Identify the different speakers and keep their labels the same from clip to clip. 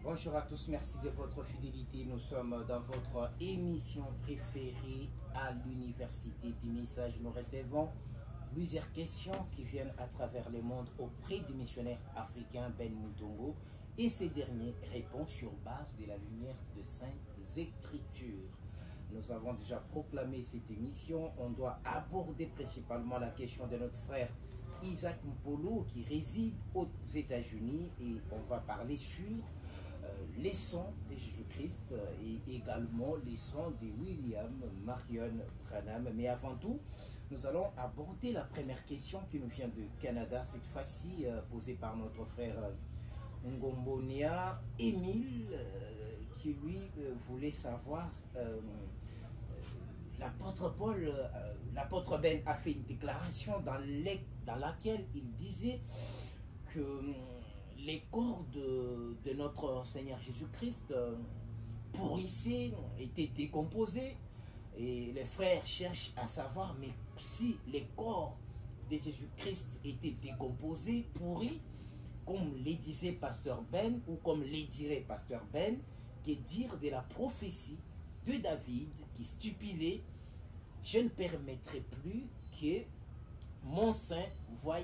Speaker 1: Bonjour à tous, merci de votre fidélité. Nous sommes dans votre émission préférée à l'université des messages. Nous recevons plusieurs questions qui viennent à travers le monde auprès du missionnaire africain Ben Moutongo et ces derniers répondent sur base de la lumière de Saintes Écritures. Nous avons déjà proclamé cette émission. On doit aborder principalement la question de notre frère Isaac Mpolo qui réside aux États-Unis et on va parler sur les sons de Jésus-Christ et également les sons de William Marion Branham. Mais avant tout, nous allons aborder la première question qui nous vient du Canada, cette fois-ci posée par notre frère Ngombonia Émile, qui lui voulait savoir, l'apôtre Paul, l'apôtre Ben a fait une déclaration dans laquelle il disait que les corps de notre Seigneur Jésus-Christ pourrissaient, étaient décomposés. Et les frères cherchent à savoir, mais si les corps de Jésus-Christ étaient décomposés, pourris, comme les disait Pasteur Ben, ou comme les dirait Pasteur Ben, que dire de la prophétie de David qui stipulait: je ne permettrai plus que mon sein voie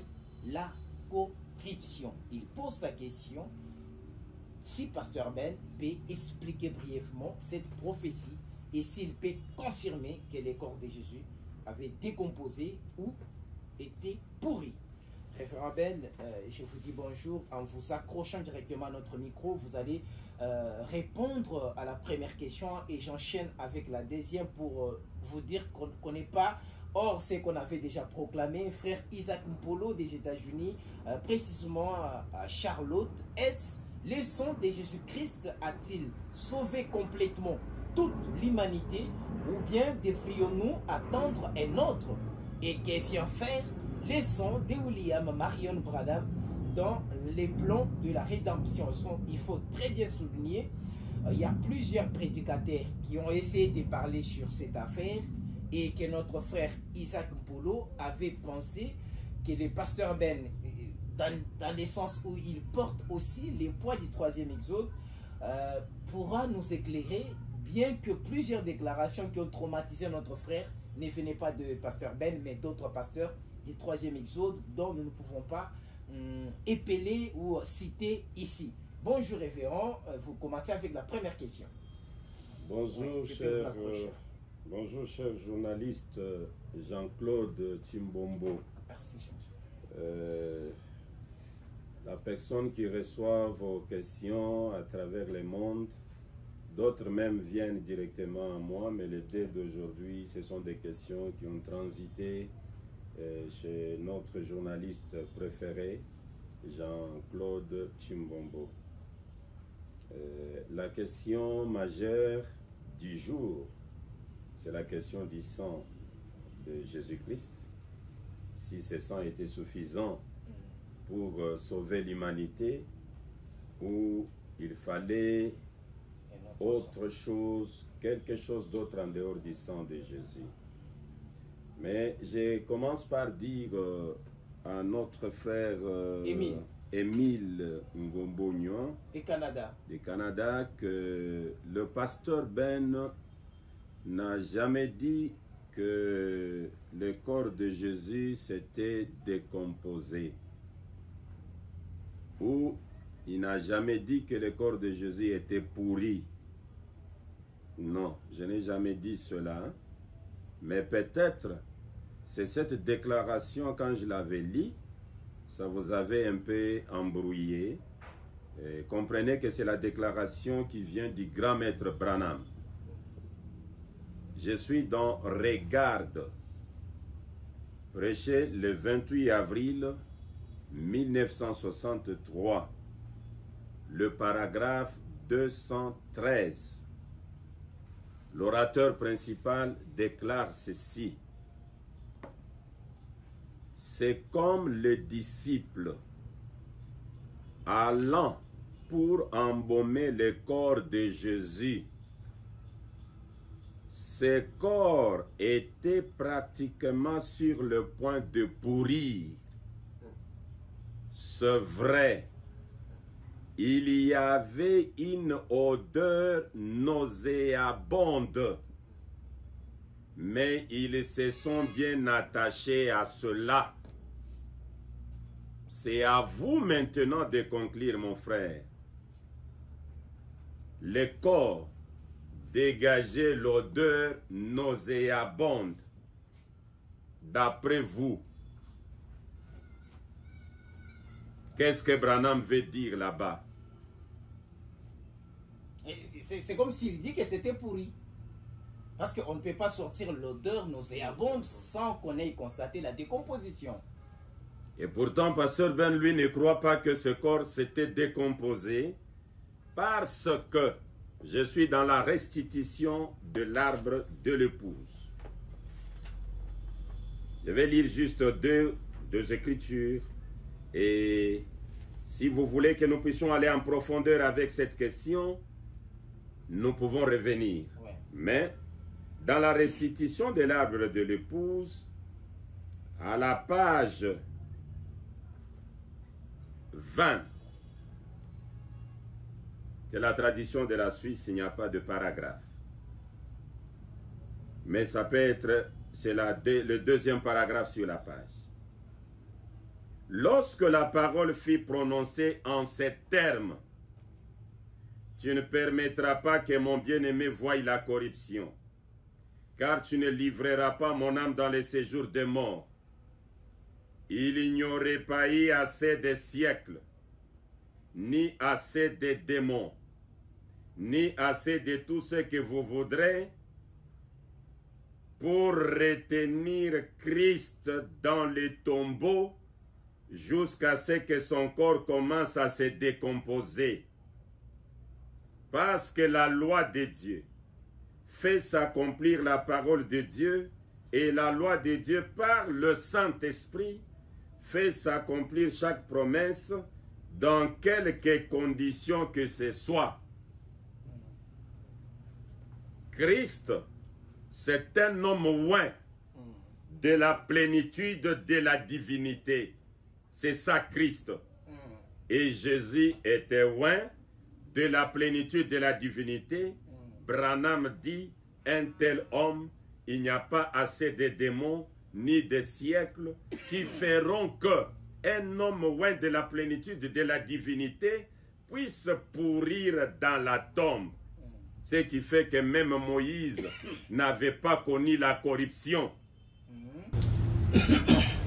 Speaker 1: la corruption. Il pose sa question si Pasteur Ben peut expliquer brièvement cette prophétie et s'il peut confirmer que les corps de Jésus avaient décomposé ou étaient pourris. Révérend Ben, je vous dis bonjour. En vous accrochant directement à notre micro, vous allez répondre à la première question et j'enchaîne avec la deuxième pour vous dire qu'on n'est pas hors ce qu'on avait déjà proclamé. Frère Isaac Mpolo des États-Unis, précisément à Charlotte, est-ce le sang de Jésus-Christ a-t-il sauvé complètement toute l'humanité ou bien devrions-nous attendre un autre? Et que vient faire les sons de William Marion Branham dans les plans de la rédemption? Il faut très bien souligner, il y a plusieurs prédicateurs qui ont essayé de parler sur cette affaire et que notre frère Isaac Mpolo avait pensé que le pasteur Ben, dans le sens où il porte aussi les poids du troisième exode, pourra nous éclairer, bien que plusieurs déclarations qui ont traumatisé notre frère ne venaient pas de pasteur Ben, mais d'autres pasteurs du troisième exode dont nous ne pouvons pas épeler ou citer ici. Bonjour révérend, vous commencez avec la première question.
Speaker 2: Bonjour, oui, bonjour cher journaliste Jean-Claude Chimbombo.
Speaker 1: Merci Jean.
Speaker 2: La personne qui reçoit vos questions à travers le monde, d'autres même viennent directement à moi, mais les deux d'aujourd'hui, ce sont des questions qui ont transité chez notre journaliste préféré, Jean-Claude Chimbombo. La question majeure du jour, c'est la question du sang de Jésus-Christ. Si ce sang était suffisant pour sauver l'humanité, ou il fallait autre chose, quelque chose d'autre en dehors du sang de Jésus. Mais je commence par dire à notre frère Émile Ngombonyo du Canada que le pasteur Ben n'a jamais dit que le corps de Jésus s'était décomposé, ou il n'a jamais dit que le corps de Jésus était pourri. Non, je n'ai jamais dit cela, mais peut-être c'est cette déclaration, quand je l'avais lue, ça vous avait un peu embrouillé. Comprenez que c'est la déclaration qui vient du grand maître Branham. Je suis dans Regarde, prêché le 28 avril 1963, le paragraphe 213. L'orateur principal déclare ceci: c'est comme le disciple allant pour embaumer le corps de Jésus. Ces corps étaient pratiquement sur le point de pourrir. C'est vrai, il y avait une odeur nauséabonde. Mais ils se sont bien attachés à cela. C'est à vous maintenant de conclure, mon frère. Le corps dégageait l'odeur nauséabonde. D'après vous, qu'est-ce que Branham veut dire là-bas?
Speaker 1: C'est comme s'il dit que c'était pourri. Parce qu'on ne peut pas sortir l'odeur nauséabonde sans qu'on ait constaté la décomposition.
Speaker 2: Et pourtant, Pasteur Ben, lui, ne croit pas que ce corps s'était décomposé parce que je suis dans la restitution de l'arbre de l'épouse. Je vais lire juste deux écritures. Et si vous voulez que nous puissions aller en profondeur avec cette question, nous pouvons revenir. Ouais. Mais dans la restitution de l'arbre de l'épouse, à la page 20, c'est la tradition de la Suisse, il n'y a pas de paragraphe. Mais ça peut être, c'est le deuxième paragraphe sur la page. Lorsque la parole fut prononcée en ces termes, tu ne permettras pas que mon bien-aimé voie la corruption, car tu ne livreras pas mon âme dans les séjours des morts. Il n'y aurait pas eu assez de siècles, ni assez de démons, ni assez de tout ce que vous voudrez pour retenir Christ dans les tombeaux jusqu'à ce que son corps commence à se décomposer. Parce que la loi de Dieu fait s'accomplir la parole de Dieu, et la loi de Dieu par le Saint-Esprit fait s'accomplir chaque promesse dans quelque condition que ce soit. Christ, c'est un homme oint de la plénitude de la divinité. C'est ça Christ. Et Jésus était oint de la plénitude de la divinité. Branham dit, un tel homme, il n'y a pas assez de démons ni de siècles qui feront que un homme oint de la plénitude de la divinité puisse pourrir dans la tombe. Ce qui fait que même Moïse n'avait pas connu la corruption.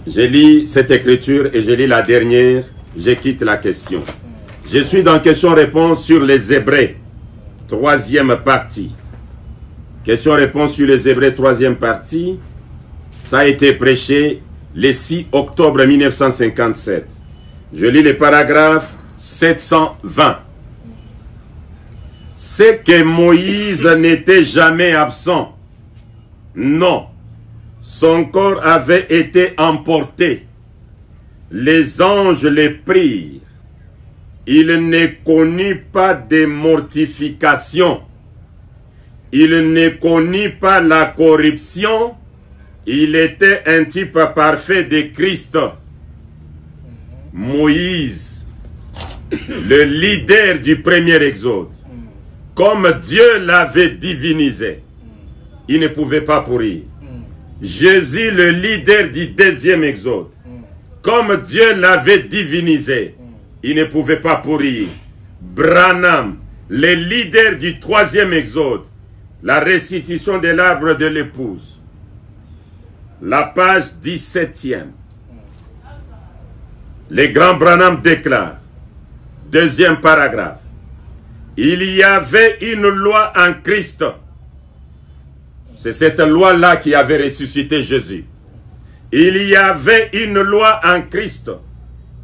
Speaker 2: Je lis cette écriture et je lis la dernière, je quitte la question. Je suis dans question-réponse sur les Hébreux, troisième partie. Question-réponse sur les Hébreux, troisième partie. Ça a été prêché le 6 octobre 1957. Je lis le paragraphe 720. C'est que Moïse n'était jamais absent. Non. Son corps avait été emporté. Les anges les prirent. Il ne connut pas de mortification. Il ne connut pas la corruption. Il était un type parfait de Christ. Moïse, le leader du premier exode, comme Dieu l'avait divinisé, il ne pouvait pas pourrir. Jésus, le leader du deuxième exode, comme Dieu l'avait divinisé, il ne pouvait pas pourrir. Branham, le leader du troisième exode, la restitution de l'arbre de l'épouse, la page 17e. Le grand Branham déclare, deuxième paragraphe, il y avait une loi en Christ. C'est cette loi-là qui avait ressuscité Jésus. Il y avait une loi en Christ.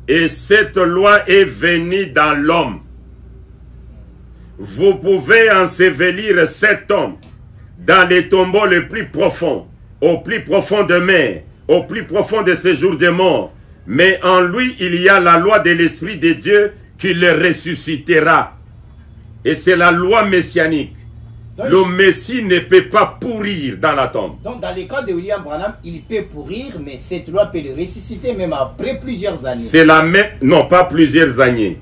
Speaker 2: Et cette loi est venue dans l'homme. Vous pouvez ensevelir cet homme dans les tombeaux les plus profonds, au plus profond de mer, au plus profond de séjours de mort. Mais en lui, il y a la loi de l'Esprit de Dieu qui le ressuscitera. Et c'est la loi messianique. Donc, le Messie ne peut pas pourrir dans la tombe.
Speaker 1: Donc dans le cas de William Branham, il peut pourrir, mais cette loi peut le ressusciter même après plusieurs années.
Speaker 2: C'est la même, non pas plusieurs années.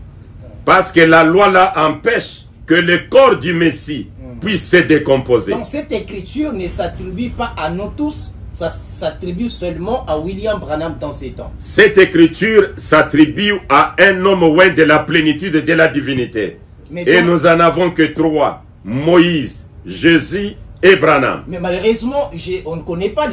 Speaker 2: Parce que la loi là empêche que le corps du Messie puisse se décomposer.
Speaker 1: Donc cette écriture ne s'attribue pas à nous tous, ça s'attribue seulement à William Branham dans ces temps.
Speaker 2: Cette écriture s'attribue à un homme loin de la plénitude de la divinité.
Speaker 1: Mais
Speaker 2: Et
Speaker 1: donc,
Speaker 2: nous en avons que 3. Moïse, Jésus et Branham.
Speaker 1: mais malheureusement, on ne connaît pas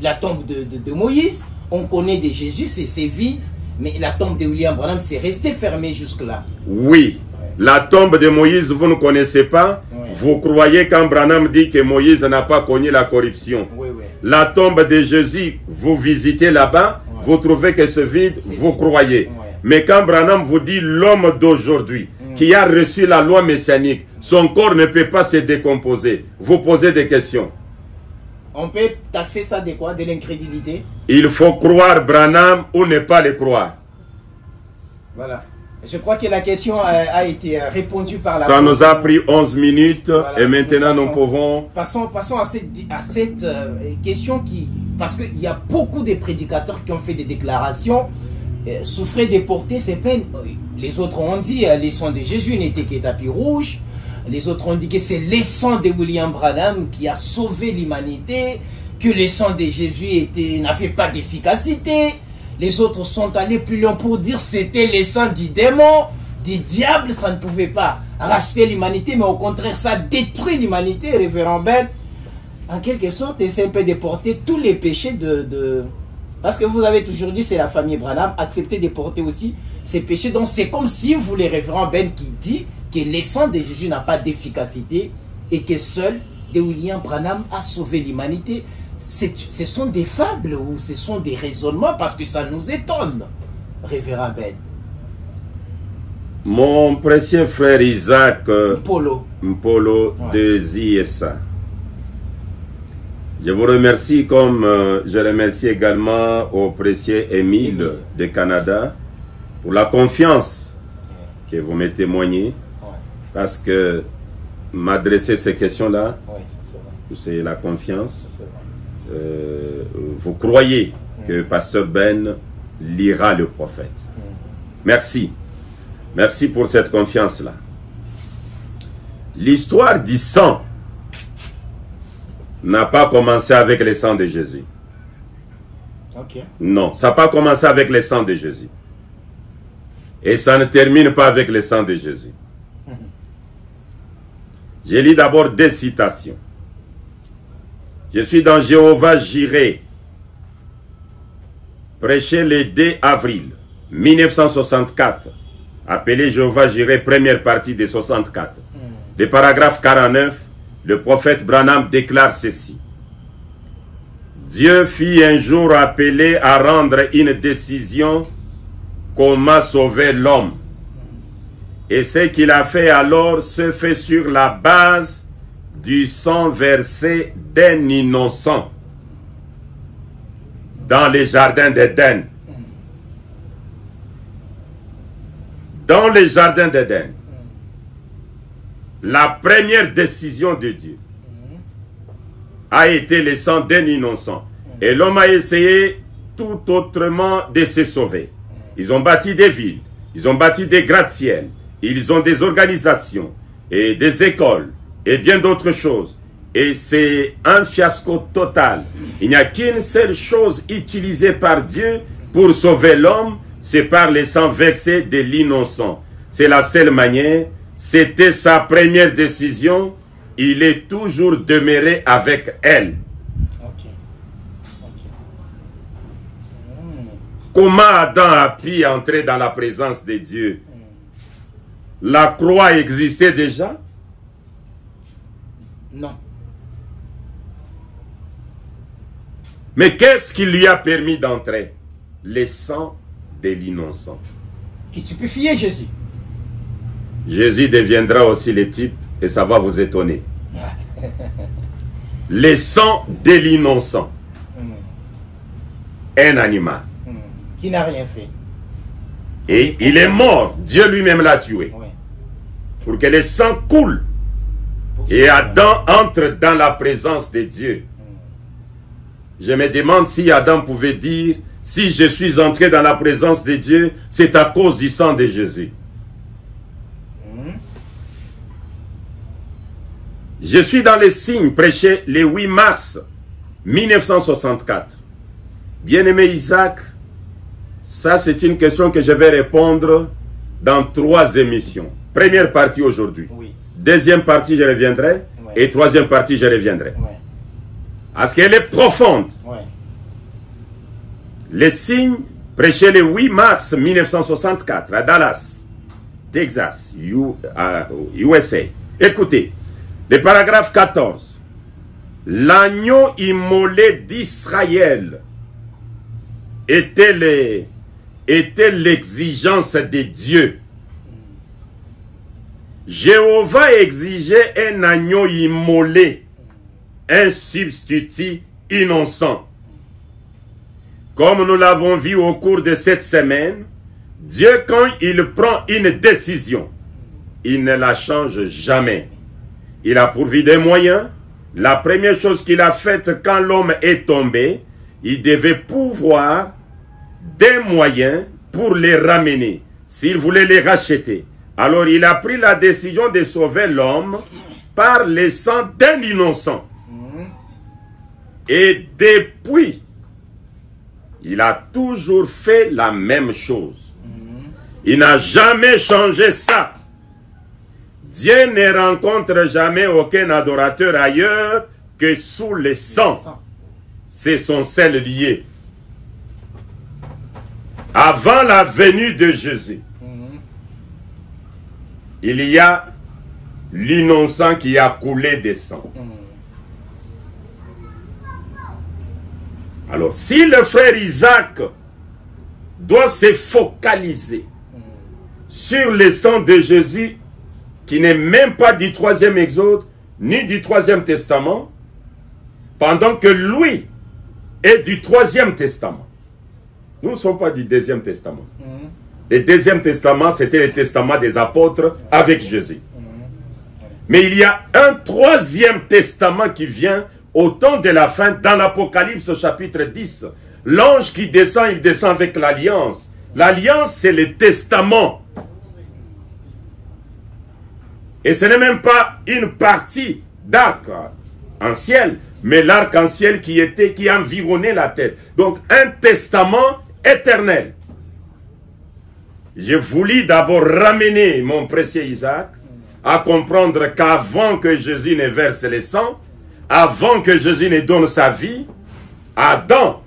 Speaker 1: la tombe de Moïse. On connaît de Jésus, c'est vide. Mais la tombe de William Branham, c'est resté fermé jusque-là.
Speaker 2: Oui. La tombe de Moïse, vous ne connaissez pas.
Speaker 1: Ouais.
Speaker 2: Vous croyez quand Branham dit que Moïse n'a pas connu la corruption.
Speaker 1: Oui, oui.
Speaker 2: La tombe de Jésus, vous visitez là-bas,
Speaker 1: Ouais.
Speaker 2: vous trouvez que c'est vide, vous
Speaker 1: vide.
Speaker 2: croyez.
Speaker 1: Ouais.
Speaker 2: Mais quand Branham vous dit l'homme d'aujourd'hui, qui a reçu la loi messianique, son corps ne peut pas se décomposer, vous posez des questions.
Speaker 1: On peut taxer ça de quoi? De l'incrédulité.
Speaker 2: Il faut croire Branham ou ne pas le croire.
Speaker 1: Voilà. Je crois que la question a été répondue par la...
Speaker 2: Ça nous a pris 11 minutes
Speaker 1: Voilà.
Speaker 2: et maintenant nous
Speaker 1: Passons.
Speaker 2: pouvons...
Speaker 1: Passons à cette question qui... Parce qu'il y a beaucoup de prédicateurs qui ont fait des déclarations. Souffrir de porter ses peines. Les autres ont dit le sang de Jésus n'était que tapis rouge. Les autres ont dit que c'est le sang de William Branham qui a sauvé l'humanité. Que le sang de Jésus n'avait pas d'efficacité. Les autres sont allés plus loin pour dire que c'était le sang du démon, du diable. Ça ne pouvait pas racheter l'humanité, mais au contraire, ça détruit l'humanité, révérend Ben. En quelque sorte, c'est un peu de porter tous les péchés Parce que vous avez toujours dit, c'est la famille Branham, accepter de porter aussi ces péchés. Donc c'est comme si vous, les révérend Ben, qui dit que le sang de Jésus n'a pas d'efficacité et que seul de William Branham a sauvé l'humanité. Ce sont des fables ou ce sont des raisonnements parce que ça nous étonne, révérend Ben.
Speaker 2: Mon précieux frère Isaac
Speaker 1: Mpolo
Speaker 2: ouais. de ZSA, je vous remercie comme je remercie également au précieux Émile de Canada pour la confiance que vous me témoignez, parce que m'adresser ces questions-là, c'est la confiance. Vous croyez que Pasteur Ben lira le prophète. Merci. Merci pour cette confiance-là. L'histoire du sang n'a pas commencé avec le sang de Jésus. Non, ça n'a pas commencé avec le sang de Jésus. Et ça ne termine pas avec le sang de Jésus. Je lis d'abord des citations. Je suis dans Jéhovah Jireh, prêché le 2 avril 1964, appelé Jéhovah Jireh, première partie de 64. Le paragraphe 49, le prophète Branham déclare ceci. Dieu fut un jour appelé à rendre une décision comment sauver l'homme. Et ce qu'il a fait alors se fait sur la base du sang versé d'un innocent dans les jardins d'Éden. Dans les jardins d'Éden, la première décision de Dieu a été le sang d'un innocent. Et l'homme a essayé tout autrement de se sauver. Ils ont bâti des villes, ils ont bâti des gratte-ciels, ils ont des organisations et des écoles et bien d'autres choses. Et c'est un fiasco total. Il n'y a qu'une seule chose utilisée par Dieu pour sauver l'homme, c'est par le sang versé de l'innocent. C'est la seule manière. C'était sa première décision. Il est toujours demeuré avec elle. Comment Adam a pu entrer dans la présence de Dieu? La croix existait déjà?
Speaker 1: Non.
Speaker 2: Mais qu'est-ce qui lui a permis d'entrer? Le sang de l'innocent.
Speaker 1: Qui stupéfiait Jésus.
Speaker 2: Jésus deviendra aussi le type et ça va vous étonner. Le sang de l'innocent. Un animal.
Speaker 1: Qui n'a rien fait.
Speaker 2: Et il est mort. Dieu lui-même l'a tué.
Speaker 1: Oui.
Speaker 2: Pour que le sang coule. Et Adam entre dans la présence de Dieu. Je me demande si Adam pouvait dire Si je suis entré dans la présence de Dieu, c'est à cause du sang de Jésus. Je suis dans les signes prêchés le 8 mars 1964. Bien-aimé Isaac, ça c'est une question que je vais répondre dans 3 émissions. Première partie aujourd'hui.
Speaker 1: Oui.
Speaker 2: Deuxième partie, je reviendrai.
Speaker 1: Ouais.
Speaker 2: Et troisième partie, je reviendrai.
Speaker 1: Ouais.
Speaker 2: Parce qu'elle est profonde.
Speaker 1: Ouais.
Speaker 2: Les signes prêchés le 8 mars 1964 à Dallas, Texas, USA. Écoutez, le paragraphe 14. L'agneau immolé d'Israël était l'exigence de Dieu. Jéhovah exigeait un agneau immolé, un substitut innocent. Comme nous l'avons vu au cours de cette semaine, Dieu, quand il prend une décision, il ne la change jamais. Il a pourvu des moyens. La première chose qu'il a faite quand l'homme est tombé, il devait pourvoir des moyens pour les ramener, s'il voulait les racheter. Alors il a pris la décision de sauver l'homme par le sang d'un innocent. Et depuis, il a toujours fait la même chose. Il n'a jamais changé ça. Dieu ne rencontre jamais aucun adorateur ailleurs que sous le sang. C'est son seul lié. Avant la venue de Jésus, il y a l'innocent qui a coulé de sang. Alors, si le frère Isaac doit se focaliser sur le sang de Jésus, qui n'est même pas du 3e Exode, ni du 3e Testament, pendant que lui est du 3e Testament. Nous ne sommes pas du 2e Testament. Le 2e Testament, c'était le testament des apôtres avec Jésus. Mais il y a un 3e testament qui vient au temps de la fin, dans l'Apocalypse chapitre 10. L'ange qui descend, il descend avec l'alliance. L'alliance, c'est le testament. Et ce n'est même pas une partie d'arc-en-ciel, mais l'arc-en-ciel qui environnait la terre. Donc, un testament éternel. Je voulais d'abord ramener mon précieux Isaac à comprendre qu'avant que Jésus ne verse le sang, avant que Jésus ne donne sa vie, Adam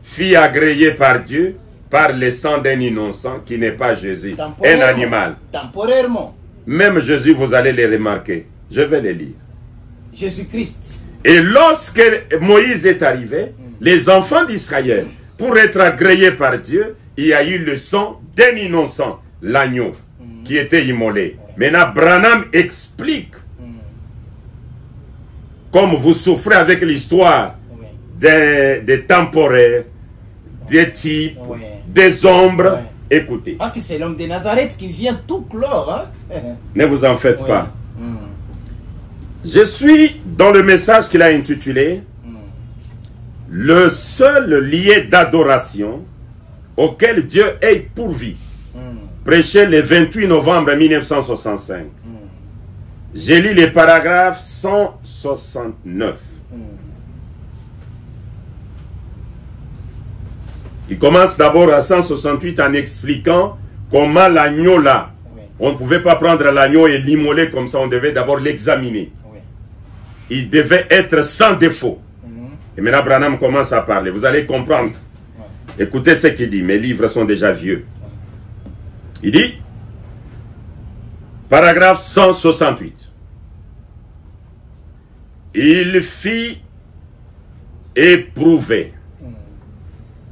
Speaker 2: fut agréé par Dieu par le sang d'un innocent qui n'est pas Jésus, un animal.
Speaker 1: Temporairement.
Speaker 2: Même Jésus, vous allez les remarquer. Je vais les lire.
Speaker 1: Jésus-Christ.
Speaker 2: Et lorsque Moïse est arrivé, les enfants d'Israël, pour être agréés par Dieu, il y a eu le sang d'un innocent, l'agneau, qui était immolé. Maintenant, Branham explique, comme vous souffrez avec l'histoire des temporaires, des types, des ombres, écoutez.
Speaker 1: Parce que c'est l'homme de Nazareth qui vient tout clore. Hein?
Speaker 2: Ne vous en faites pas. Je suis dans le message qu'il a intitulé le seul lieu d'adoration auquel Dieu est pourvu. Prêché le 28 novembre 1965. J'ai lu les paragraphes 169. Il commence d'abord à 168 en expliquant comment l'agneau là, on ne pouvait pas prendre l'agneau et l'immoler comme ça, on devait d'abord l'examiner. Il devait être sans défaut. Et maintenant Branham commence à parler, vous allez comprendre. Écoutez ce qu'il dit, mes livres sont déjà vieux. Il dit, paragraphe 168. Il fit éprouver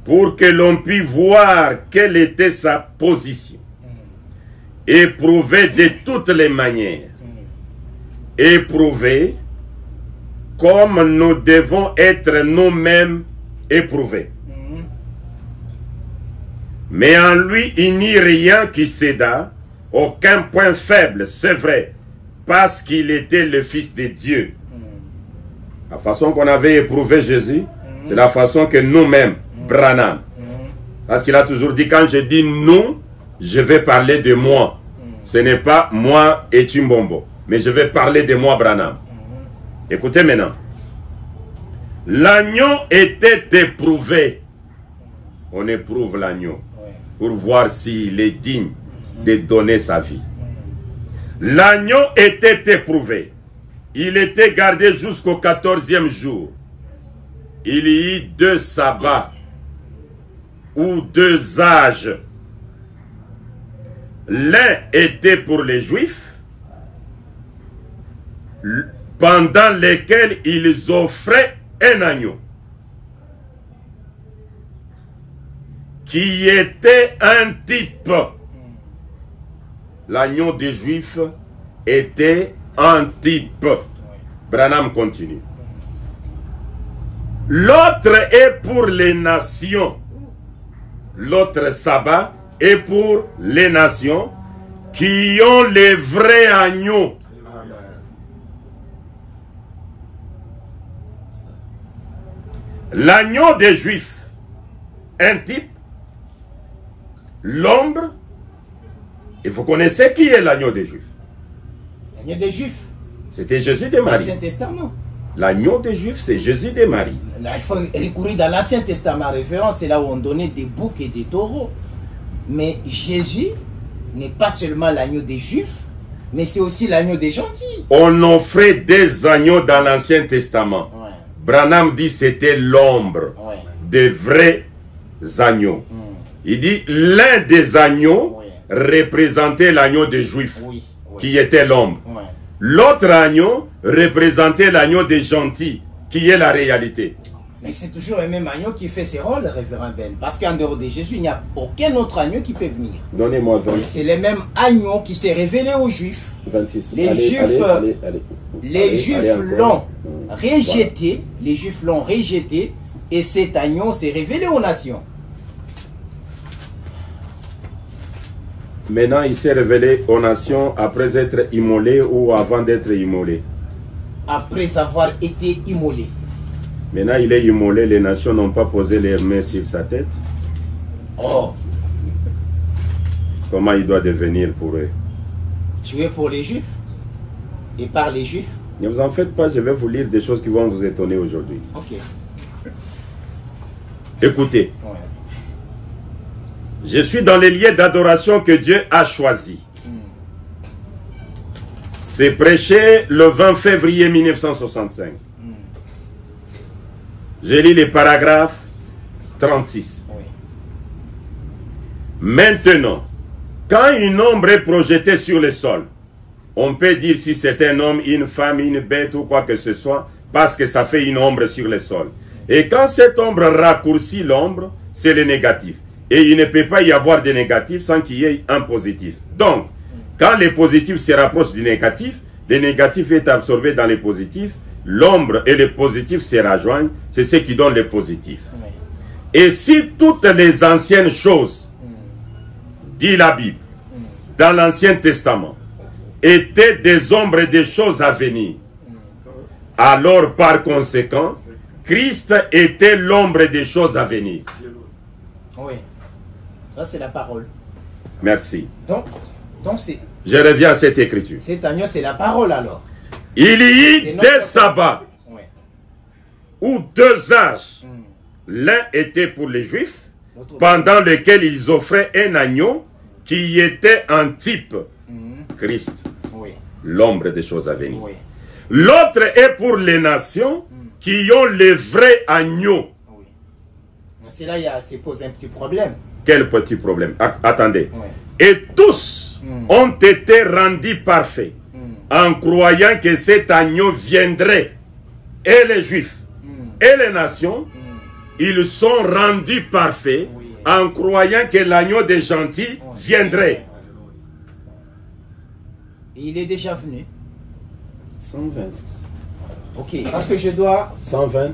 Speaker 2: pour que l'on puisse voir quelle était sa position. Éprouver de toutes les manières. Éprouver comme nous devons être nous-mêmes éprouvés. Mais en lui, il n'y a rien qui céda, aucun point faible, c'est vrai, parce qu'il était le Fils de Dieu. La façon qu'on avait éprouvé Jésus, c'est la façon que nous-mêmes, Branham, Parce qu'il a toujours dit, quand je dis nous, je vais parler de moi. Ce n'est pas moi et Chimbombo, mais je vais parler de moi, Branham. Écoutez maintenant. L'agneau était éprouvé. On éprouve l'agneau pour voir s'il est digne de donner sa vie. L'agneau était éprouvé. Il était gardé jusqu'au 14e jour. Il y eut 2 sabbats ou 2 âges. L'un était pour les Juifs, pendant lesquels ils offraient un agneau, qui était un type. L'agneau des Juifs était un type. Branham continue. L'autre est pour les nations. L'autre sabbat est pour les nations qui ont les vrais agneaux. L'agneau des Juifs, un type, l'ombre, et vous connaissez qui est l'agneau des Juifs?
Speaker 1: L'agneau des Juifs.
Speaker 2: C'était Jésus de Marie.
Speaker 1: L'Ancien Testament.
Speaker 2: L'agneau des Juifs, c'est Jésus de Marie.
Speaker 1: Là, il faut recourir dans l'Ancien Testament. Référence, c'est là où on donnait des boucs et des taureaux. Mais Jésus n'est pas seulement l'agneau des Juifs, mais c'est aussi l'agneau des gentils.
Speaker 2: On offrait des agneaux dans l'Ancien Testament.
Speaker 1: Ouais.
Speaker 2: Branham dit c'était l'ombre des vrais agneaux. Il dit l'un des agneaux représentait l'agneau des Juifs, qui était l'ombre. L'autre agneau représentait l'agneau des gentils, qui est la réalité.
Speaker 1: Mais c'est toujours le même agneau qui fait ses rôles, révérend Ben. Parce qu'en dehors de Jésus, il n'y a aucun autre agneau qui peut venir.
Speaker 2: Donnez-moi 26.
Speaker 1: C'est le même agneau qui s'est révélé aux Juifs.
Speaker 2: 26.
Speaker 1: Les Juifs l'ont rejeté. Les Juifs l'ont rejeté. Et cet agneau s'est révélé aux nations.
Speaker 2: Maintenant, il s'est révélé aux nations après être immolé ou avant d'être immolé?
Speaker 1: Après avoir été immolé.
Speaker 2: Maintenant, il est immolé, les nations n'ont pas posé leurs mains sur sa tête.
Speaker 1: Oh!
Speaker 2: Comment il doit devenir pour eux?
Speaker 1: Tu es pour les Juifs? Et par les Juifs?
Speaker 2: Ne vous en faites pas, je vais vous lire des choses qui vont vous étonner aujourd'hui.
Speaker 1: Ok.
Speaker 2: Écoutez.
Speaker 1: Ouais.
Speaker 2: Je suis dans les lieux d'adoration que Dieu a choisis. C'est prêché le 20 février 1965. Je lis les paragraphes 36.
Speaker 1: Oui.
Speaker 2: Maintenant, quand une ombre est projetée sur le sol, on peut dire si c'est un homme, une femme, une bête ou quoi que ce soit, parce que ça fait une ombre sur le sol. Et quand cette ombre raccourcit l'ombre, c'est le négatif. Et il ne peut pas y avoir de négatif sans qu'il y ait un positif. Donc, quand le positif se rapproche du négatif, le négatif est absorbé dans le positif, l'ombre et le positif se rejoignent, c'est ce qui donne le positif.
Speaker 1: Oui.
Speaker 2: Et si toutes les anciennes choses, dit la Bible, dans l'Ancien Testament, étaient des ombres et des choses à venir, alors par conséquent, Christ était l'ombre des choses à venir.
Speaker 1: Oui. Ça, c'est la parole.
Speaker 2: Merci.
Speaker 1: Donc c'est...
Speaker 2: Je reviens à cette écriture.
Speaker 1: Cet agneau, c'est la parole alors.
Speaker 2: Il y eut des sabbats ou 2 âges. L'un était pour les Juifs, pendant lequel ils offraient un agneau qui était un type. Christ, l'ombre des choses à venir. L'autre est pour les nations qui ont les vrais agneaux.
Speaker 1: C'est là il se pose un petit problème.
Speaker 2: Quel petit problème? Attendez. Et tous ont été rendus parfaits en croyant que cet agneau viendrait. Et les Juifs et les nations, ils sont rendus parfaits en croyant que l'agneau des gentils viendrait.
Speaker 1: Et il est déjà venu.
Speaker 2: 120.
Speaker 1: Ok, parce que je dois...
Speaker 2: 120.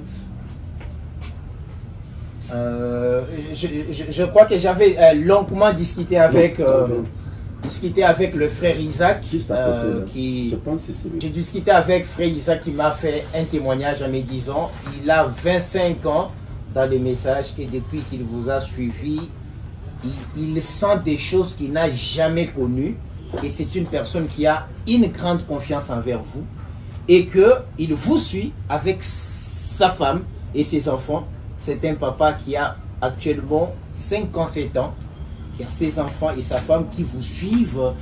Speaker 1: Je crois que j'avais longuement discuté avec le frère Isaac.
Speaker 2: Je pense que c'est celui.
Speaker 1: J'ai discuté avec frère Isaac qui m'a fait un témoignage en me disant il a 25 ans dans les messages et depuis qu'il vous a suivi, il sent des choses qu'il n'a jamais connues. Et c'est une personne qui a une grande confiance envers vous. Et qu'il vous suit avec sa femme et ses enfants. C'est un papa qui a actuellement 57 ans. Qui a ses enfants et sa femme qui vous suivent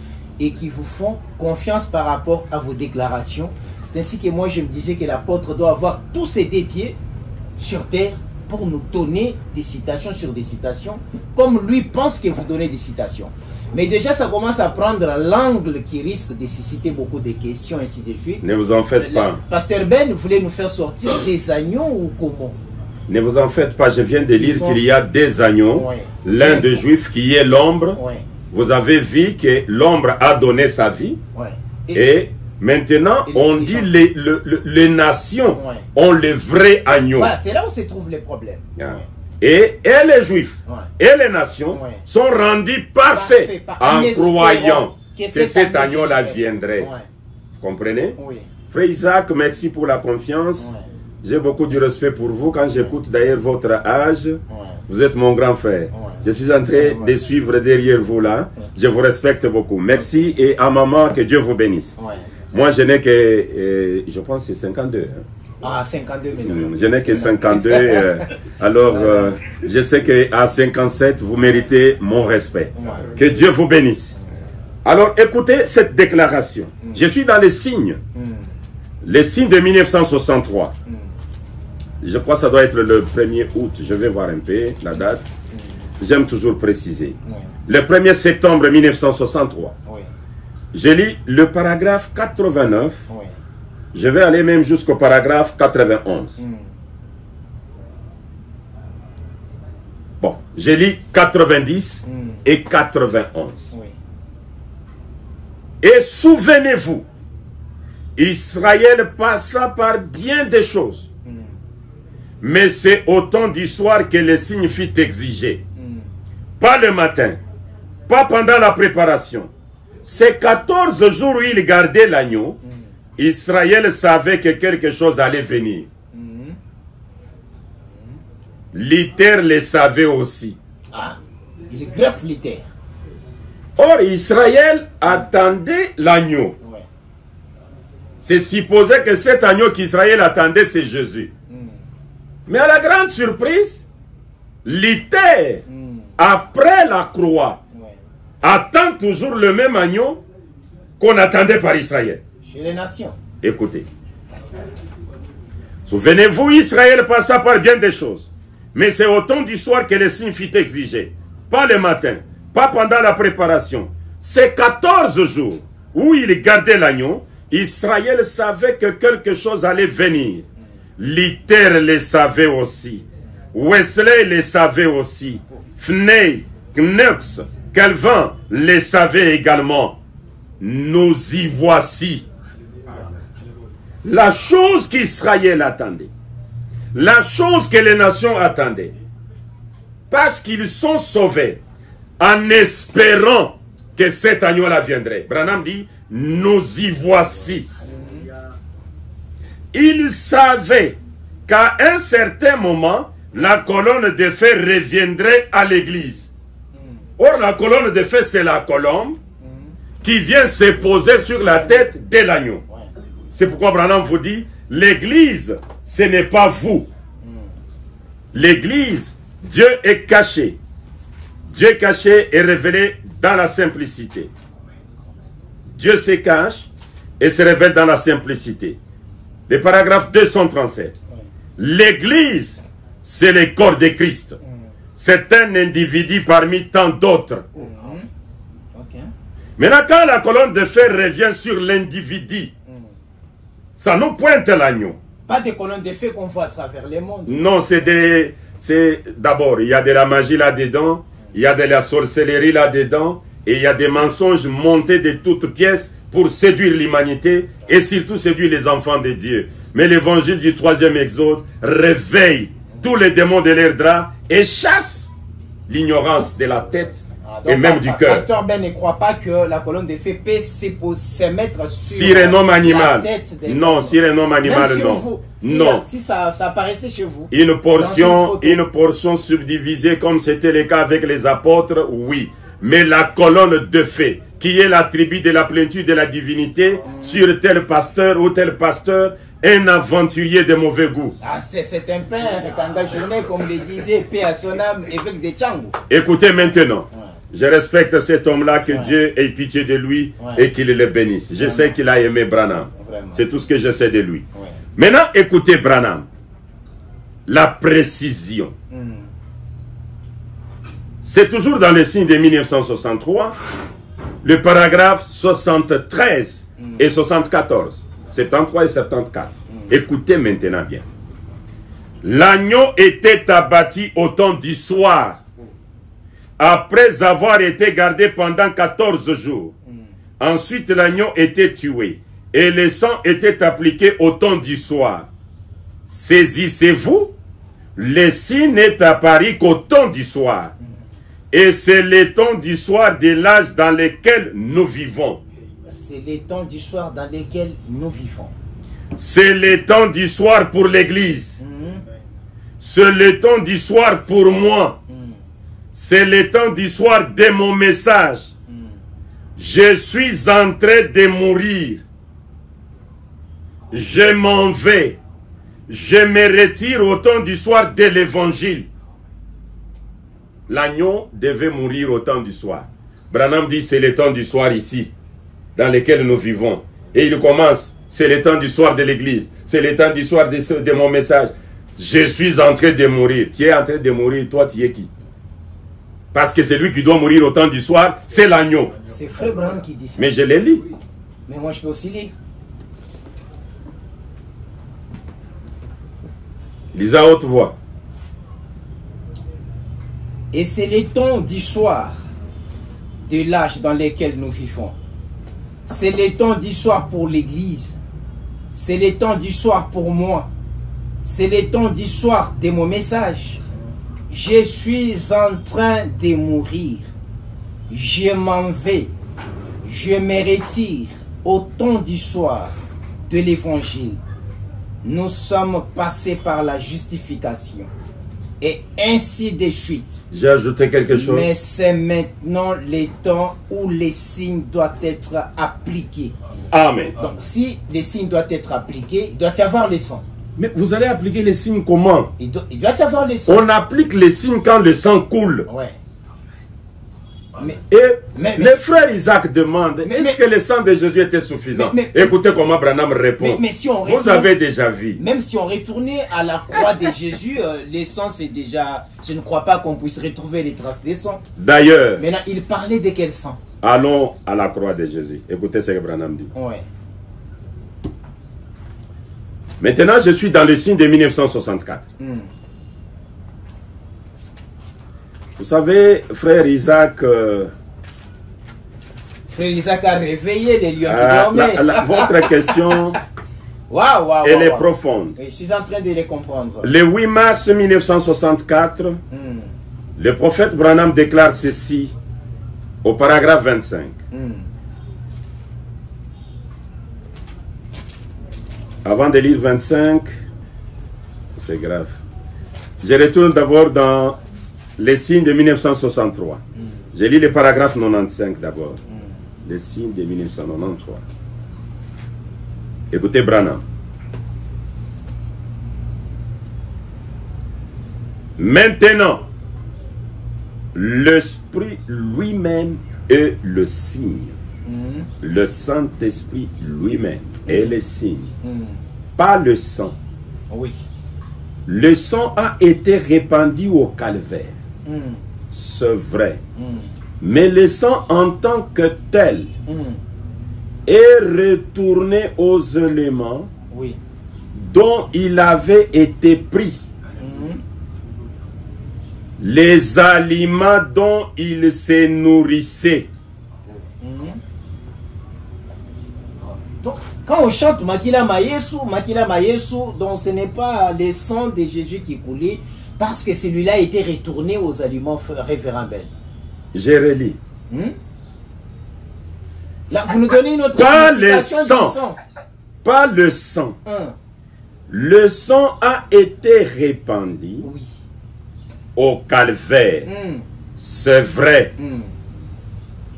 Speaker 1: et qui vous font confiance par rapport à vos déclarations. C'est ainsi que moi je me disais que l'apôtre doit avoir tous ses deux pieds sur terre pour nous donner des citations sur des citations, comme lui pense que vous donnez des citations. Mais déjà ça commence à prendre l'angle qui risque de susciter beaucoup de questions, ainsi de suite.
Speaker 2: Ne vous en faites pas.
Speaker 1: Pasteur Ben voulait nous faire sortir des agneaux ou comment?
Speaker 2: Ne vous en faites pas, je viens de lire qu'il y a des agneaux,
Speaker 1: ouais.
Speaker 2: L'un de juif qui est l'ombre.
Speaker 1: Ouais.
Speaker 2: Vous avez vu que l'ombre a donné sa vie.
Speaker 1: Ouais.
Speaker 2: Et maintenant, on dit les nations
Speaker 1: ouais.
Speaker 2: ont le vrai agneau.
Speaker 1: Voilà, c'est là où se trouvent les problèmes.
Speaker 2: Yeah.
Speaker 1: Ouais.
Speaker 2: Et les juifs
Speaker 1: Ouais.
Speaker 2: et les nations
Speaker 1: Ouais.
Speaker 2: sont rendus parfaits en croyant que cet agneau-là viendrait.
Speaker 1: Ouais.
Speaker 2: Vous comprenez?
Speaker 1: Oui.
Speaker 2: Frère Isaac, merci pour la confiance.
Speaker 1: Ouais.
Speaker 2: J'ai beaucoup de respect pour vous. Quand j'écoute d'ailleurs votre âge,
Speaker 1: Ouais.
Speaker 2: vous êtes mon grand frère.
Speaker 1: Ouais.
Speaker 2: Je suis en train de suivre derrière vous là. Je vous respecte beaucoup. Merci et à maman, que Dieu vous bénisse.
Speaker 1: Ouais.
Speaker 2: Moi, je n'ai que, je pense que c'est 52. Hein.
Speaker 1: Ah, 52 minutes.
Speaker 2: Je n'ai que 52. Alors, je sais qu'à 57, vous méritez mon respect.
Speaker 1: Ouais.
Speaker 2: Que Dieu vous bénisse. Alors, écoutez cette déclaration. Je suis dans les signes. Les signes de 1963. Je crois que ça doit être le 1er août. Je vais voir un peu la date. J'aime toujours préciser.
Speaker 1: Ouais.
Speaker 2: Le 1er septembre 1963.
Speaker 1: Oui.
Speaker 2: Je lis le paragraphe 89.
Speaker 1: Oui.
Speaker 2: Je vais aller même jusqu'au paragraphe 91. Bon, je lis 90 et 91.
Speaker 1: Oui.
Speaker 2: Et souvenez-vous, Israël passa par bien des choses. Mais c'est au temps du soir que le signe fut exigé. Pas le matin, pas pendant la préparation. Ces 14 jours où il gardait l'agneau, Israël savait que quelque chose allait venir. L'Éther le savait aussi.
Speaker 1: Ah, il greffe l'Éther.
Speaker 2: Or, Israël attendait l'agneau.
Speaker 1: Ouais.
Speaker 2: C'est supposé que cet agneau qu'Israël attendait, c'est Jésus. Mais à la grande surprise, l'Éther, après la croix, attend toujours le même agneau qu'on attendait par Israël.
Speaker 1: Chez les nations.
Speaker 2: Écoutez. Souvenez-vous, Israël passa par bien des choses. Mais c'est au temps du soir que le signe fut exigé. Pas le matin, pas pendant la préparation. Ces 14 jours où il gardait l'agneau, Israël savait que quelque chose allait venir. Luther le savait aussi. Wesley le savait aussi. Finney, Knox, Calvin le savait également. Nous y voici. La chose qu'Israël attendait, la chose que les nations attendaient, parce qu'ils sont sauvés en espérant que cet agneau-là viendrait. Branham dit, nous y voici. Ils savaient qu'à un certain moment, la colonne de feu reviendrait à l'église. Or, la colonne de feu, c'est la colombe qui vient se poser sur la tête de l'agneau. C'est pourquoi Branham vous dit, l'église, ce n'est pas vous. L'église, Dieu est caché. Dieu caché est révélé dans la simplicité. Dieu se cache et se révèle dans la simplicité. Le paragraphe 237. L'église, c'est le corps de Christ. C'est un individu parmi tant d'autres. Maintenant, quand la colonne de fer revient sur l'individu, ça nous pointe l'agneau.
Speaker 1: Pas des colonnes de feu qu'on voit à travers les mondes.
Speaker 2: Non, c'est d'abord, il y a de la magie là-dedans, il y a de la sorcellerie là-dedans, et il y a des mensonges montés de toutes pièces pour séduire l'humanité et surtout séduire les enfants de Dieu. Mais l'évangile du 3e exode réveille tous les démons de l'air drap et chasse l'ignorance de la tête et même du cœur.
Speaker 1: Pasteur Ben ne croit pas que la colonne de feu peut se mettre
Speaker 2: sur un homme animal. Non, sur un homme animal, non.
Speaker 1: Vous,
Speaker 2: non.
Speaker 1: Si ça apparaissait chez vous.
Speaker 2: Une portion subdivisée comme c'était le cas avec les apôtres, oui. Mais la colonne de feu, qui est l'attribut de la plénitude de la divinité, sur tel pasteur ou tel pasteur, un aventurier de mauvais goût.
Speaker 1: Ah, c'est un pain engagé, comme le disait paix à son âme, évêque de Tchangou.
Speaker 2: Écoutez maintenant. Je respecte cet homme-là, que Dieu ait pitié de lui et qu'il le bénisse. Je sais qu'il a aimé Branham. C'est tout ce que je sais de lui. Maintenant, écoutez Branham. La précision. C'est toujours dans les signes de 1963, le paragraphe 73 et 74. 73 et 74. Écoutez maintenant bien. L'agneau était abattu au temps du soir, après avoir été gardé pendant 14 jours. Ensuite, l'agneau était tué, et le sang était appliqué au temps du soir. Saisissez-vous, le signe n'est apparu qu'au temps du soir. Et c'est le temps du soir de l'âge dans lequel nous vivons.
Speaker 1: C'est le temps du soir dans lequel nous vivons.
Speaker 2: C'est le temps du soir pour l'Église. C'est le temps du soir pour moi. C'est le temps du soir de mon message. Je suis en train de mourir. Je m'en vais. Je me retire au temps du soir de l'Évangile. L'agneau devait mourir au temps du soir. Branham dit c'est le temps du soir ici, dans lequel nous vivons. Et il commence, c'est le temps du soir de l'Église. C'est le temps du soir de mon message. Je suis en train de mourir. Tu es en train de mourir, toi tu es qui? Parce que celui qui doit mourir au temps du soir, c'est l'agneau.
Speaker 1: C'est Frère Branham qui dit ça.
Speaker 2: Mais je l'ai lu.
Speaker 1: Mais moi je peux aussi lire.
Speaker 2: Lise à haute voix.
Speaker 1: Et c'est le temps du soir de l'âge dans lequel nous vivons. C'est le temps du soir pour l'Église. C'est le temps du soir pour moi. C'est le temps du soir de mon message. Je suis en train de mourir. Je m'en vais. Je me retire au temps du soir de l'Évangile. Nous sommes passés par la justification. Et ainsi de suite.
Speaker 2: J'ai ajouté quelque chose.
Speaker 1: Mais c'est maintenant le temps où les signes doivent être appliqués.
Speaker 2: Amen.
Speaker 1: Donc si les signes doivent être appliqués, il doit y avoir le sang.
Speaker 2: Mais vous allez appliquer les signes comment?
Speaker 1: Il doit y avoir le sang.
Speaker 2: On applique les signes quand le sang coule.
Speaker 1: Ouais.
Speaker 2: Mais le frère Isaac demande, est-ce que le sang de Jésus était suffisant? Écoutez comment Branham répond.
Speaker 1: Mais si on
Speaker 2: vous avez déjà vu.
Speaker 1: Même si on retournait à la croix de Jésus, le sang c'est déjà... Je ne crois pas qu'on puisse retrouver les traces des sangs.
Speaker 2: D'ailleurs...
Speaker 1: Maintenant, il parlait de quel sang?
Speaker 2: Allons à la croix de Jésus. Écoutez ce que Branham dit.
Speaker 1: Ouais.
Speaker 2: Maintenant, je suis dans le signe de 1964. Vous savez, frère Isaac...
Speaker 1: Frère Isaac a réveillé les lions qui dormaient.
Speaker 2: Votre question, elle est profonde.
Speaker 1: Je suis en train de les comprendre.
Speaker 2: Le 8 mars 1964, le prophète Branham déclare ceci au paragraphe 25. Avant de lire 25, c'est grave. Je retourne d'abord dans les signes de 1963. Je lis le paragraphe 95 d'abord. Les signes de 1993. Écoutez Branham. Maintenant, l'Esprit lui-même est le signe. Le Saint-Esprit lui-même est le signe. Pas le sang.
Speaker 1: Oui.
Speaker 2: Le sang a été répandu au calvaire. C'est vrai. Mais le sang en tant que tel est retourné aux éléments dont il avait été pris. Les aliments dont il se nourrissait.
Speaker 1: Donc, quand on chante Makila Mayesu, donc ce n'est pas le sang de Jésus qui coulait, parce que celui-là a été retourné aux aliments, révérend Ben.
Speaker 2: Je relis.
Speaker 1: Là, vous nous donnez une autre
Speaker 2: Pas le
Speaker 1: signification du
Speaker 2: sang. Pas le sang.
Speaker 1: Hein.
Speaker 2: Le sang a été répandu
Speaker 1: Oui.
Speaker 2: au calvaire.
Speaker 1: Hum,
Speaker 2: C'est vrai.
Speaker 1: hum,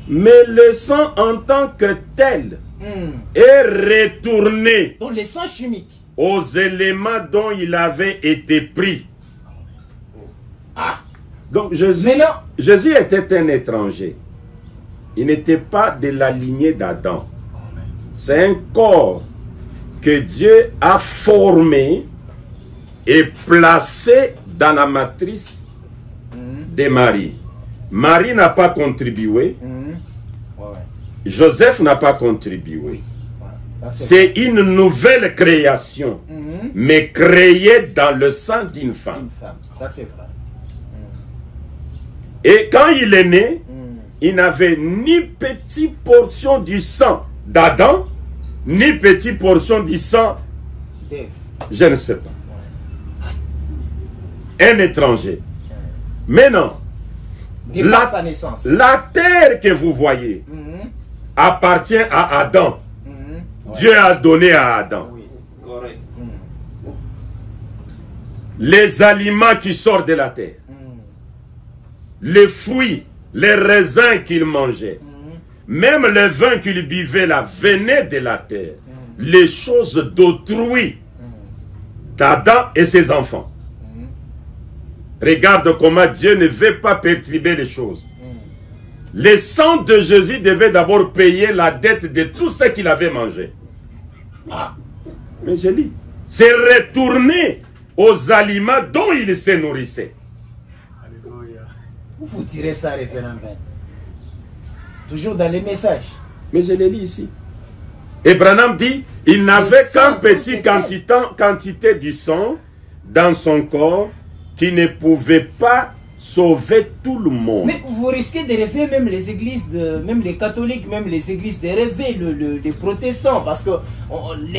Speaker 2: Mais le sang en tant que tel
Speaker 1: hum.
Speaker 2: est retourné
Speaker 1: Donc les sangs chimiques.
Speaker 2: aux éléments dont il avait été pris.
Speaker 1: Ah.
Speaker 2: Donc Jésus,
Speaker 1: Mais non.
Speaker 2: Jésus était un étranger. Il n'était pas de la lignée d'Adam. C'est un corps que Dieu a formé et placé dans la matrice de Marie. Marie n'a pas contribué. Joseph n'a pas contribué. C'est une nouvelle création, mais créée dans le sang d'une femme.
Speaker 1: Ça c'est vrai.
Speaker 2: Et quand il est né, il n'avait ni petite portion du sang d'Adam, ni petite portion du sang, je ne sais pas. Un étranger. Mais non.
Speaker 1: Sa naissance.
Speaker 2: La terre que vous voyez appartient à Adam. Dieu a donné à Adam.
Speaker 1: Oui. Correct.
Speaker 2: Les aliments qui sortent de la terre. Les fruits, les raisins qu'il mangeait. Même le vin qu'il buvait là venait de la terre. Les choses d'autrui. D'Adam et ses enfants. Regarde comment Dieu ne veut pas perturber les choses. Le sang de Jésus devait d'abord payer la dette de tout ce qu'il avait mangé. Ah, mais je lis. C'est retourné aux aliments dont il se nourrissait.
Speaker 1: Alléluia. Où vous tirez ça, référent Ben? Toujours dans les messages.
Speaker 2: Mais je le lis ici. Et Branham dit, il n'avait qu'une petite quantité du sang dans son corps qui ne pouvait pas sauver tout le monde.
Speaker 1: Mais vous risquez de rêver même les églises, même les catholiques, même les églises de rêver, les protestants, parce que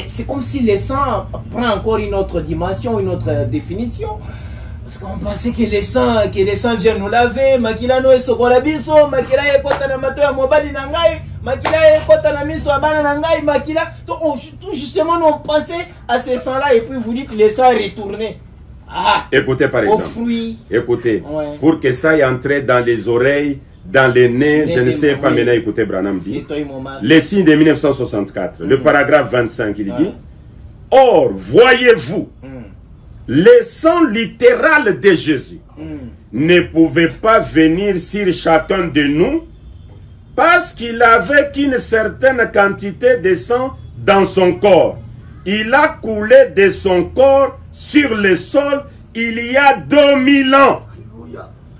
Speaker 1: c'est comme si le sang prend encore une autre dimension, une autre définition. Parce qu'on pensait que les sangs viennent nous laver, makila no esokola biso, makila ekota na mato ya mobali na ngai, makila ekota na miso ya bana na ngai, makila. Tout justement, on pensait à ces sangs-là et puis vous dites les sangs retournés. Ah,
Speaker 2: écoutez par exemple, écoutez, ouais. Pour que ça y entre dans les oreilles, dans les nez, je ne sais pas maintenant, écoutez Branham dit, les signes de 1964, le paragraphe 25, il dit, or, voyez-vous, le sang littéral de Jésus ne pouvait pas venir sur chacun de nous parce qu'il avait qu'une certaine quantité de sang dans son corps. Il a coulé de son corps sur le sol il y a 2000 ans.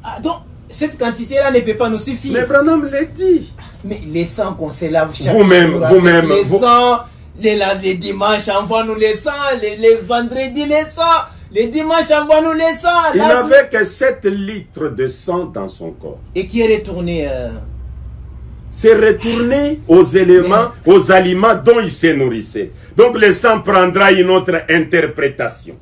Speaker 1: Ah, donc, cette quantité-là ne peut pas nous suffire.
Speaker 2: Mais Branham l'a dit.
Speaker 1: Mais les sangs qu'on se lave chaque
Speaker 2: vous-même,
Speaker 1: les sangs, les dimanches, envoie-nous les sangs, les vendredis, les sangs, les dimanches, envoie-nous les sangs.
Speaker 2: Il n'avait que 7 litres de sang dans son corps.
Speaker 1: Et qui est retourné
Speaker 2: c'est retourné aux éléments, aux aliments dont il se nourrissait. Donc le sang prendra une autre interprétation.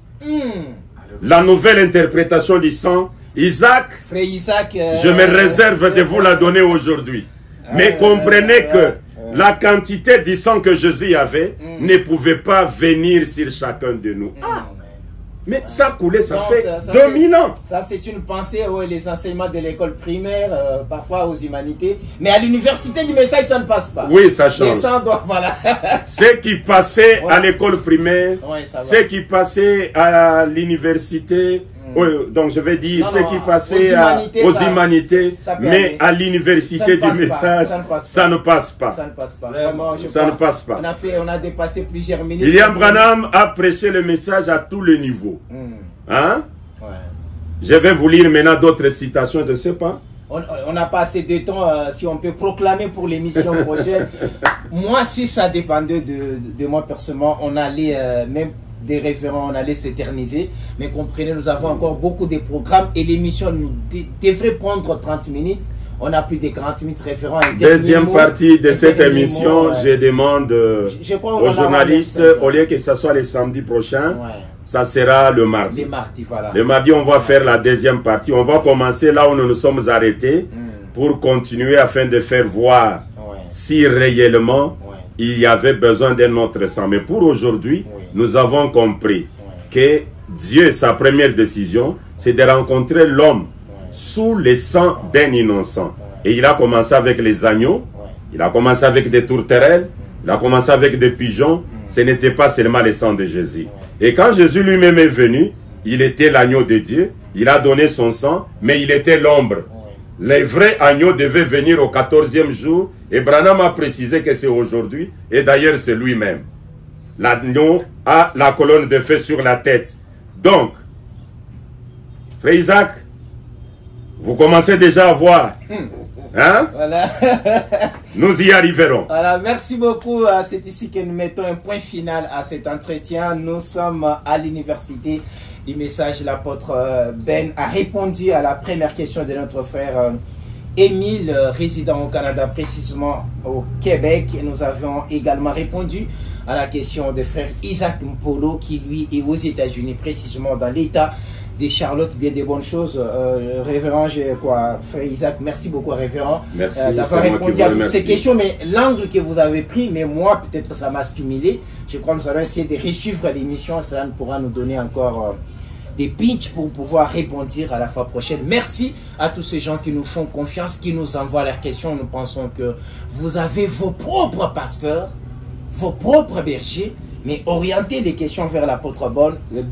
Speaker 2: La nouvelle interprétation du sang, Isaac, je me réserve de vous la donner aujourd'hui. Mais comprenez que la quantité du sang que Jésus avait ne pouvait pas venir sur chacun de nous. Mais ça coulait, ça fait 2000 ans.
Speaker 1: Ça, c'est une pensée, les enseignements de l'école primaire, parfois aux humanités. Mais à l'université du message, ça ne passe pas.
Speaker 2: Oui, ça change.
Speaker 1: Les sangs doivent, voilà.
Speaker 2: Ceux qui passaient à l'école primaire, ceux qui passaient à l'université, donc je vais dire ceux qui passaient aux humanités, mais à l'université du message, ça ne passe pas.
Speaker 1: Ça ne passe pas. Vraiment,
Speaker 2: ça ne passe pas.
Speaker 1: On a dépassé plusieurs minutes.
Speaker 2: William Branham a prêché le message à tous les niveaux. Hein? Je vais vous lire maintenant d'autres citations, je ne sais pas.
Speaker 1: On n'a pas assez de temps, si on peut proclamer pour l'émission prochaine. Moi, si ça dépendait de moi personnellement, on allait, même des référents, on allait s'éterniser. Mais comprenez, nous avons encore beaucoup de programmes et l'émission devrait prendre 30 minutes. On a plus de 40 minutes référents.
Speaker 2: Deuxième partie de cette émission, je demande aux journalistes, au lieu que ce soit le samedi prochain, ça sera le mardi.
Speaker 1: Voilà.
Speaker 2: Le mardi, on va faire la deuxième partie. On va commencer là où nous nous sommes arrêtés pour continuer afin de faire voir si réellement il y avait besoin d'un autre sang. Mais pour aujourd'hui, nous avons compris que Dieu, sa première décision, c'est de rencontrer l'homme sous le sang d'un innocent. Et il a commencé avec les agneaux, il a commencé avec des tourterelles, il a commencé avec des pigeons. Ce n'était pas seulement le sang de Jésus. Et quand Jésus lui-même est venu, il était l'agneau de Dieu, il a donné son sang, mais il était l'ombre. Les vrais agneaux devaient venir au 14e jour, et Branham a précisé que c'est aujourd'hui, et d'ailleurs c'est lui-même. L'agneau a la colonne de feu sur la tête. Donc, Frère Isaac, vous commencez déjà à voir. Hein?
Speaker 1: Voilà.
Speaker 2: Nous y arriverons.
Speaker 1: Voilà, merci beaucoup. C'est ici que nous mettons un point final à cet entretien. Nous sommes à l'université du message. L'apôtre Ben a répondu à la première question de notre frère Émile, résident au Canada, précisément au Québec. Et nous avons également répondu à la question de frère Isaac Mpolo, qui lui est aux États-Unis, précisément dans l'État des Charlotte. Bien des bonnes choses. Révérend, frère Isaac, merci beaucoup, révérend, d'avoir répondu à toutes ces questions. Mais l'angle que vous avez pris, mais moi, peut-être ça m'a stimulé. Je crois que nous allons essayer de resuivre l'émission. Cela pourra nous donner encore des pitchs pour pouvoir répondre à la fois prochaine. Merci à tous ces gens qui nous font confiance, qui nous envoient leurs questions. Nous pensons que vous avez vos propres pasteurs, vos propres bergers, mais orientez les questions vers l'apôtre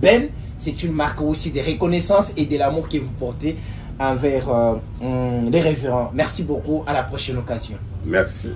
Speaker 1: Ben. C'est une marque aussi de reconnaissance et de l'amour que vous portez envers les révérends. Merci beaucoup. À la prochaine occasion.
Speaker 2: Merci.